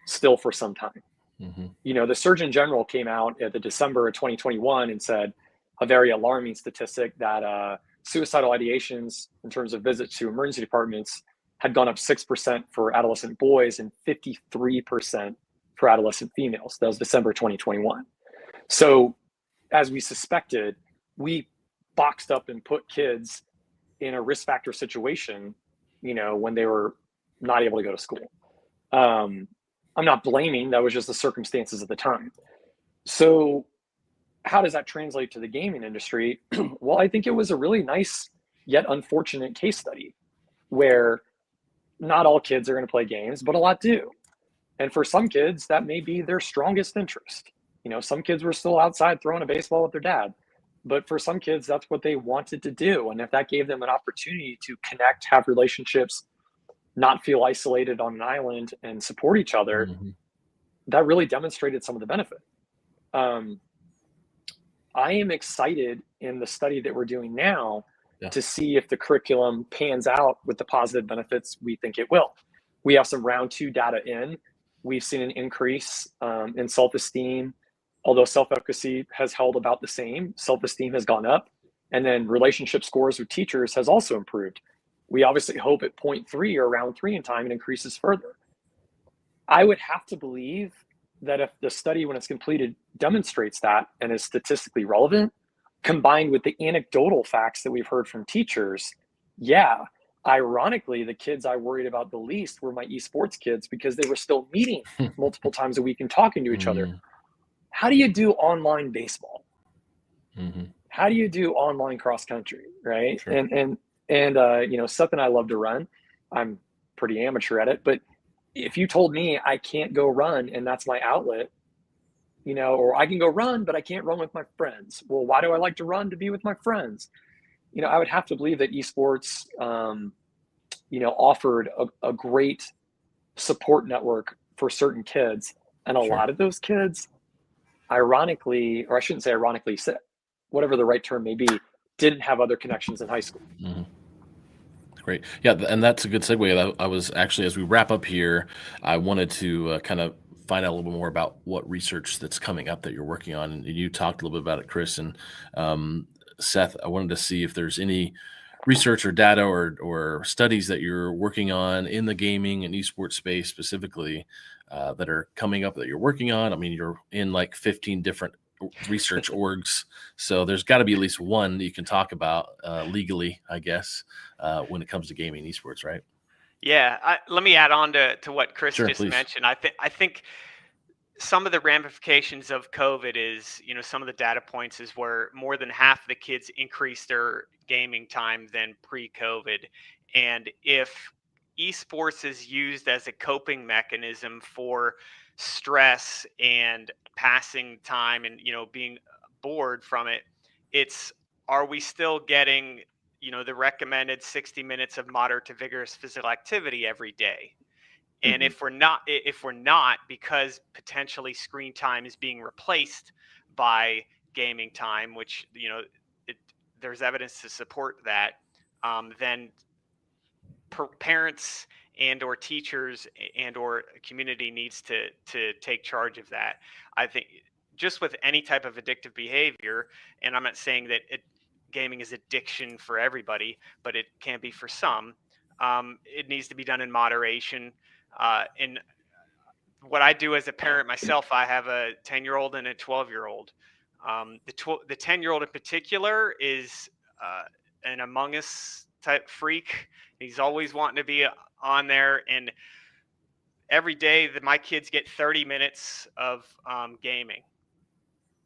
still for some time. The Surgeon General came out at the December of 2021 and said a very alarming statistic that suicidal ideations in terms of visits to emergency departments had gone up 6% for adolescent boys and 53% for adolescent females. That was December 2021. So as we suspected, we boxed up and put kids in a risk factor situation, when they were not able to go to school. I'm not blaming, that was just the circumstances at the time. So how does that translate to the gaming industry? Well, I think it was a really nice yet unfortunate case study where not all kids are going to play games, but a lot do. And for some kids, that may be their strongest interest. Some kids were still outside throwing a baseball with their dad, but for some kids, that's what they wanted to do. And if that gave them an opportunity to connect, have relationships, not feel isolated on an island, and support each other, that really demonstrated some of the benefit. I am excited in the study that we're doing now to see if the curriculum pans out with the positive benefits we think it will. We have some round 2 data in. We've seen an increase in self-esteem, although self-efficacy has held about the same. Self-esteem has gone up, and then relationship scores with teachers has also improved. We obviously hope at point 3 or round 3 in time it increases further. I would have to believe that if the study, when it's completed, demonstrates that and is statistically relevant, combined with the anecdotal facts that we've heard from teachers, ironically, the kids I worried about the least were my esports kids because they were still meeting multiple times a week and talking to each other. How do you do online baseball? How do you do online cross country, right? Sure. And Seth and I love to run. I'm pretty amateur at it, but if you told me I can't go run and that's my outlet, or I can go run, but I can't run with my friends. Well, why do I like to run? To be with my friends. I would have to believe that esports, offered a great support network for certain kids. And a lot of those kids, ironically, or I shouldn't say ironically, whatever the right term may be, didn't have other connections in high school. Great. Yeah, and that's a good segue. I was actually, as we wrap up here, I wanted to kind of find out a little bit more about what research that's coming up that you're working on. And you talked a little bit about it, Chris. And Seth, I wanted to see if there's any research or data or studies that you're working on in the gaming and esports space specifically that are coming up that you're working on. I mean, you're in like 15 different research orgs, so there's got to be at least one that you can talk about legally, I guess, when it comes to gaming esports, right? Yeah, let me add on to what Chris just mentioned. I think some of the ramifications of COVID is, some of the data points is where more than half the kids increased their gaming time than pre-COVID. And if esports is used as a coping mechanism for stress and passing time and, being bored from it, are we still getting, the recommended 60 minutes of moderate to vigorous physical activity every day? And if we're not, because potentially screen time is being replaced by gaming time, which, there's evidence to support that, then parents and or teachers and or community needs to take charge of that. I think just with any type of addictive behavior, and I'm not saying that gaming is addiction for everybody, but it can be for some. It needs to be done in moderation. And what I do as a parent myself, I have a 10-year-old and a 12-year-old. The 10-year-old in particular is an Among Us type freak. He's always wanting to be on there, and every day that my kids get 30 minutes of gaming.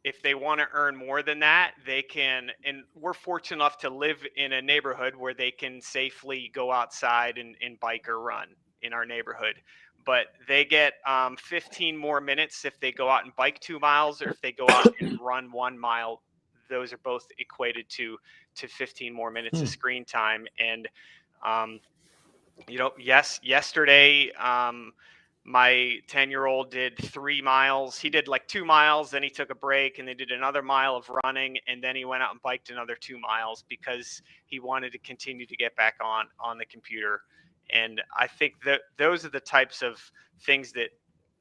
If they want to earn more than that, they can. And we're fortunate enough to live in a neighborhood where they can safely go outside and bike or run in our neighborhood. But they get 15 more minutes if they go out and bike 2 miles, or if they go out and run 1 mile. Those are both equated to 15 more minutes of screen time. And yesterday my 10-year-old did 3 miles. He did like 2 miles, then he took a break, and they did another mile of running, and then he went out and biked another 2 miles because he wanted to continue to get back on the computer. And I think that those are the types of things that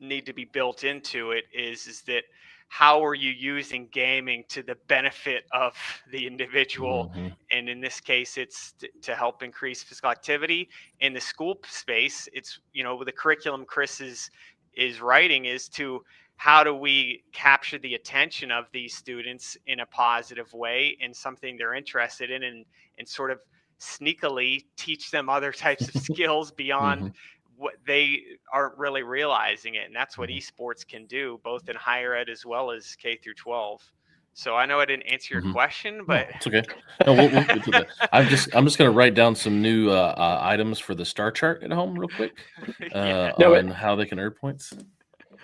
need to be built into it, is that how are you using gaming to the benefit of the individual? And in this case, it's to help increase physical activity. In the school space, it's, the curriculum Chris is writing is to how do we capture the attention of these students in a positive way and something they're interested in, and sort of sneakily teach them other types of skills beyond what they aren't really realizing it. And that's what esports can do, both in higher ed as well as K through 12. So I know I didn't answer your question, but it's okay. No, we'll get to that. I'm just going to write down some new items for the star chart at home real quick on how they can earn points.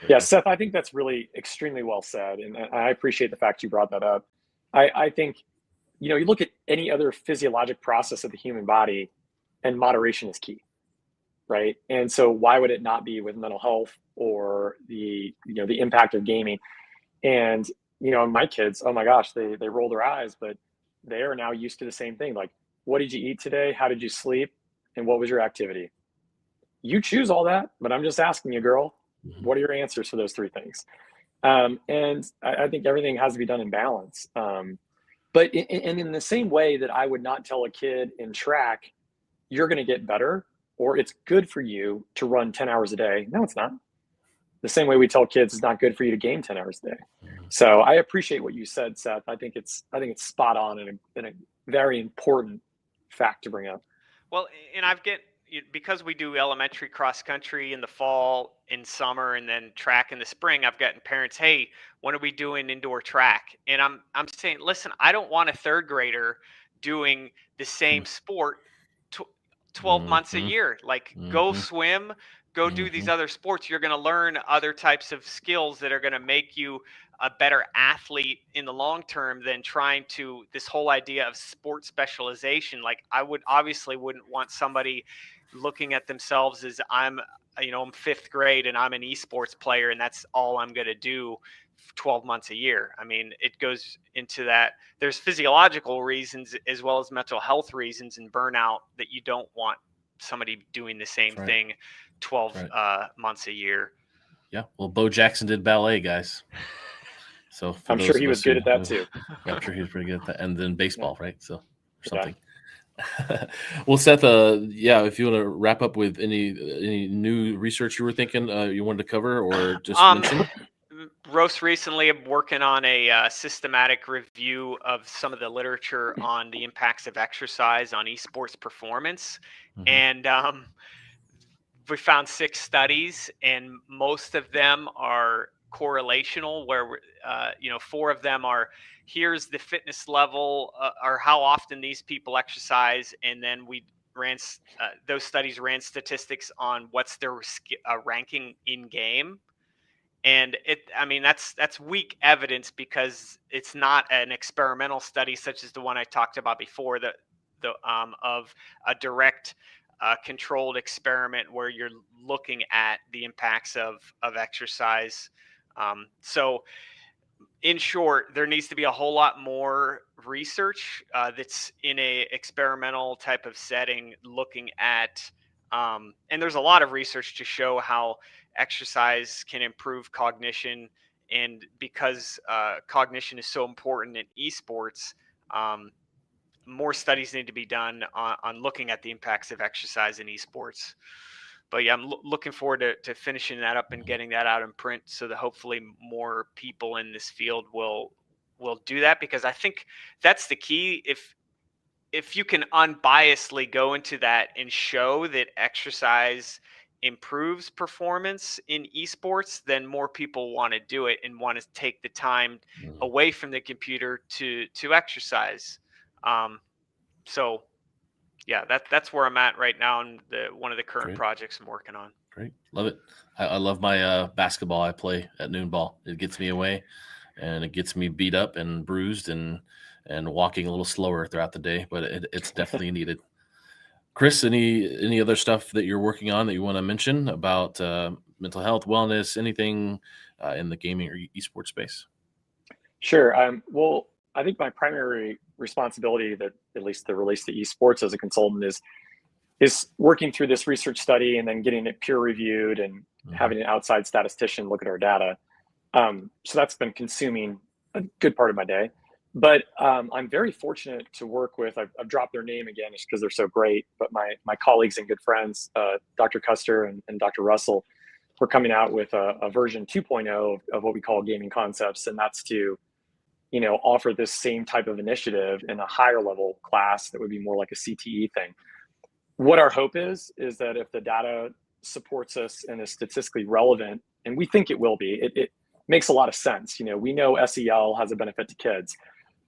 Yeah, Seth, I think that's really extremely well said, and I appreciate the fact you brought that up. I think, you look at any other physiologic process of the human body, and moderation is key, right? And so why would it not be with mental health or the impact of gaming? And my kids, oh my gosh, they roll their eyes, but they are now used to the same thing. Like, what did you eat today? How did you sleep? And what was your activity? You choose all that, but I'm just asking you, girl, what are your answers for those three things? And I think everything has to be done in balance. But in the same way that I would not tell a kid in track, you're going to get better, or it's good for you to run 10 hours a day. No, it's not. The same way we tell kids it's not good for you to game 10 hours a day. So I appreciate what you said, Seth. I think it's spot on and a very important fact to bring up. Well, and because we do elementary cross country in the fall, in summer, and then track in the spring, I've gotten parents, hey, when are we doing indoor track? And I'm saying, listen, I don't want a third grader doing the same sport 12 months a year. Like, go swim, go do these other sports. You're going to learn other types of skills that are going to make you a better athlete in the long term than trying to this whole idea of sport specialization. Like, I wouldn't want somebody looking at themselves as I'm fifth grade and I'm an esports player and that's all I'm going to do 12 months a year. I mean, it goes into that. There's physiological reasons as well as mental health reasons and burnout that you don't want somebody doing the same thing 12 months a year. Yeah. Well, Bo Jackson did ballet, guys. So I'm sure he was good at that too. Yeah, I'm sure he was pretty good at that. And then baseball, right? So or something. Yeah. Well, Seth, if you want to wrap up with any new research you were thinking you wanted to cover or just mention. Most recently, I'm working on a systematic review of some of the literature on the impacts of exercise on esports performance. And we found 6 studies, and most of them are correlational, where 4 of them are here's the fitness level or how often these people exercise, and then we ran those studies ran statistics on what's their ranking in game. And that's weak evidence because it's not an experimental study such as the one I talked about before, of a direct controlled experiment where you're looking at the impacts of exercise. So in short, there needs to be a whole lot more research that's in a experimental type of setting looking at and there's a lot of research to show how exercise can improve cognition. And because cognition is so important in esports, more studies need to be done on looking at the impacts of exercise in esports. But yeah, I'm looking forward to finishing that up and getting that out in print so that hopefully more people in this field will do that, because I think that's the key. If you can unbiasedly go into that and show that exercise improves performance in esports, then more people want to do it and want to take the time away from the computer to exercise. So yeah, that's where I'm at right now, and one of the current projects I'm working on. Great, love it. I love my basketball I play at noon ball. It gets me away, and it gets me beat up and bruised and walking a little slower throughout the day, but it's definitely needed. Chris, any other stuff that you're working on that you want to mention about mental health, wellness, anything in the gaming or esports space? Sure. Well, I think my primary responsibility, that at least that relates to esports as a consultant, is working through this research study and then getting it peer reviewed and having an outside statistician look at our data. So that's been consuming a good part of my day. But I'm very fortunate to work with, I've dropped their name again just because they're so great, but my colleagues and good friends, Dr. Custer and Dr. Russell, we're coming out with a version 2.0 of what we call gaming concepts. And that's to, offer this same type of initiative in a higher level class that would be more like a CTE thing. What our hope is that if the data supports us and is statistically relevant, and we think it will be, makes a lot of sense. We know SEL has a benefit to kids.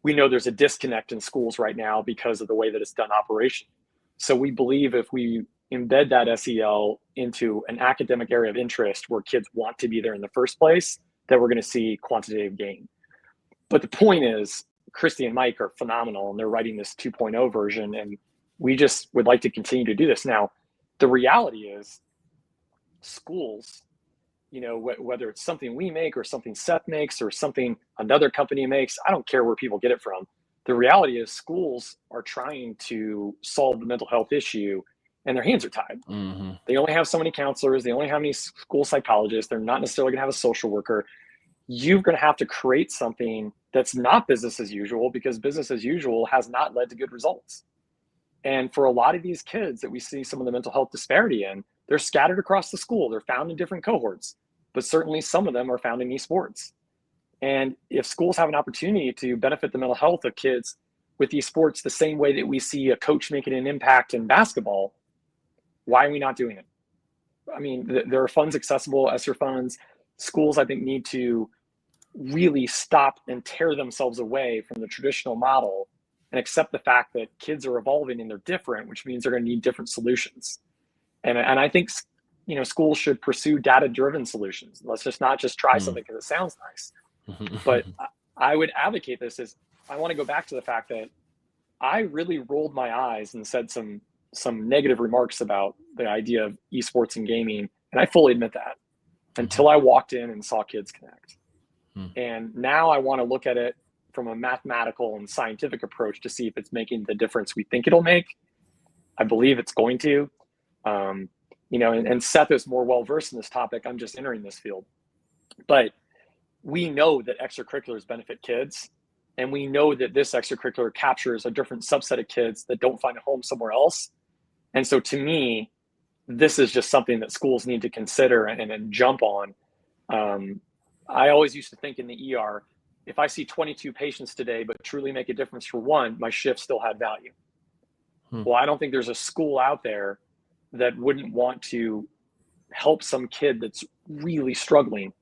We know there's a disconnect in schools right now because of the way that it's done operation. So we believe if we embed that SEL into an academic area of interest where kids want to be there in the first place, that we're going to see quantitative gain. But the point is, Christy and Mike are phenomenal, and they're writing this 2.0 version, and we just would like to continue to do this. Now, the reality is schools, whether it's something we make or something Seth makes or something another company makes, I don't care where people get it from. The reality is schools are trying to solve the mental health issue, and their hands are tied. Mm-hmm. They only have so many counselors. They only have many school psychologists. They're not necessarily going to have a social worker. You're going to have to create something that's not business as usual, because business as usual has not led to good results. And for a lot of these kids that we see some of the mental health disparity in, they're scattered across the school. They're found in different cohorts, but certainly some of them are found in esports. And if schools have an opportunity to benefit the mental health of kids with esports the same way that we see a coach making an impact in basketball, why are we not doing it? I mean, there are funds accessible, ESSER funds. Schools, I think, need to really stop and tear themselves away from the traditional model and accept the fact that kids are evolving and they're different, which means they're going to need different solutions. And I think, schools should pursue data-driven solutions. Let's not just try something because it sounds nice. But I would advocate this as I want to go back to the fact that I really rolled my eyes and said some negative remarks about the idea of esports and gaming. And I fully admit that until I walked in and saw kids connect. And now I want to look at it from a mathematical and scientific approach to see if it's making the difference we think it'll make. I believe it's going to. And Seth is more well-versed in this topic. I'm just entering this field. But we know that extracurriculars benefit kids, and we know that this extracurricular captures a different subset of kids that don't find a home somewhere else. And so to me, this is just something that schools need to consider and jump on. I always used to think in the ER, if I see 22 patients today, but truly make a difference for one, my shift still had value. Well, I don't think there's a school out there that wouldn't want to help some kid that's really struggling,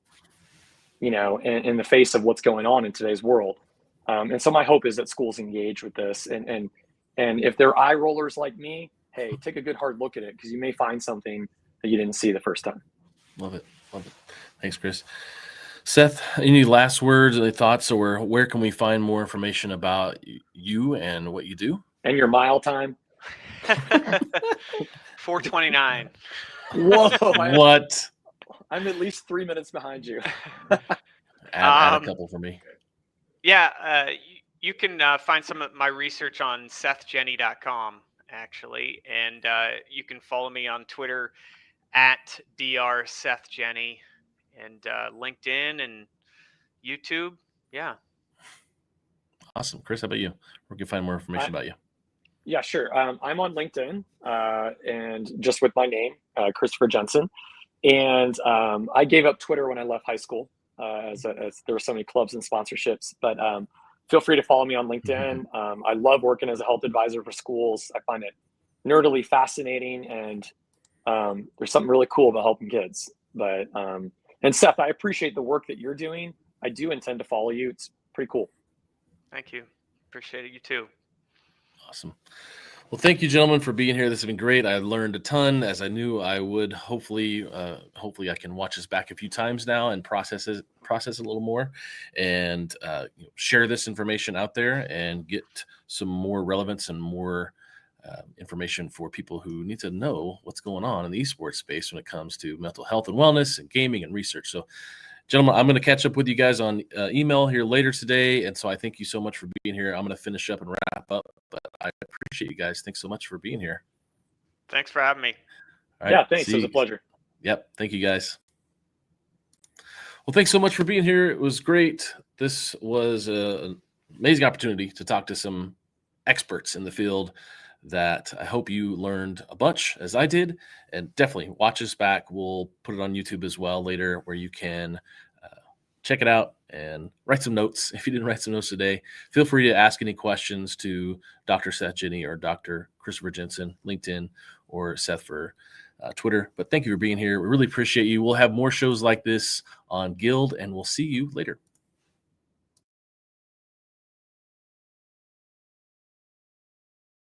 in the face of what's going on in today's world. And so my hope is that schools engage with this. And if they're eye rollers like me, hey, take a good hard look at it, because you may find something that you didn't see the first time. Love it. Thanks, Chris. Seth, any last words, any thoughts, or where can we find more information about you and what you do? And your mile time? 4:29. Whoa. What? I'm at least 3 minutes behind you. Add a couple for me. Yeah, you can find some of my research on SethJenny.com, actually. And you can follow me on Twitter at Dr. Seth Jenny, and LinkedIn and YouTube. Yeah. Awesome. Chris, how about you? Where can you find more information about you? Yeah, sure. I'm on LinkedIn and just with my name, Christopher Jenson. And I gave up Twitter when I left high school as there were so many clubs and sponsorships. But feel free to follow me on LinkedIn. I love working as a health advisor for schools. I find it nerdily fascinating, and there's something really cool about helping kids. But and Seth, I appreciate the work that you're doing. I do intend to follow you. It's pretty cool. Thank you. Appreciate it. You too. Awesome. Well, thank you, gentlemen, for being here. This has been great. I learned a ton, as I knew I would. Hopefully I can watch this back a few times now and process it a little more, and share this information out there and get some more relevance and more information for people who need to know what's going on in the esports space when it comes to mental health and wellness and gaming and research. So, gentlemen, I'm going to catch up with you guys on email here later today. And so I thank you so much for being here. I'm going to finish up and wrap up, but I appreciate you guys. Thanks so much for being here. Thanks for having me. All right, yeah, thanks. It was a pleasure. Yep. Thank you, guys. Well, thanks so much for being here. It was great. This was an amazing opportunity to talk to some experts in the field that I hope you learned a bunch, as I did. And definitely watch us back. We'll put it on YouTube as well later, where you can check it out and write some notes. If you didn't write some notes today, feel free to ask any questions to Dr. Seth Jenny or Dr. Christopher Jenson, LinkedIn, or Seth for Twitter. But thank you for being here. We really appreciate you. We'll have more shows like this on Guild, and we'll see you later.